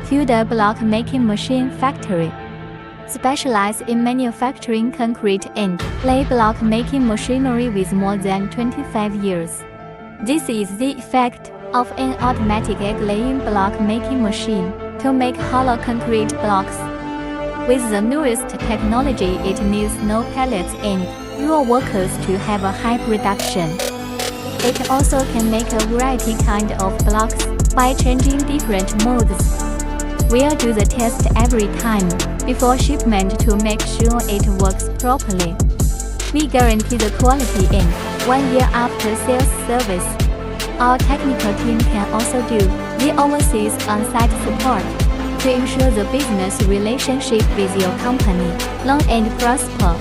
Hilda Block Making Machine Factory specializes in manufacturing concrete and clay block making machinery with more than 25 years. This is the effect of an automatic egg-laying block making machine to make hollow concrete blocks. With the newest technology, it needs no pallets and your workers to have a high production. It also can make a variety kind of blocks by changing different modes. We'll do the test every time before shipment to make sure it works properly. We guarantee the quality and 1 year after sales service. Our technical team can also do the overseas on-site support to ensure the business relationship with your company long and prosper.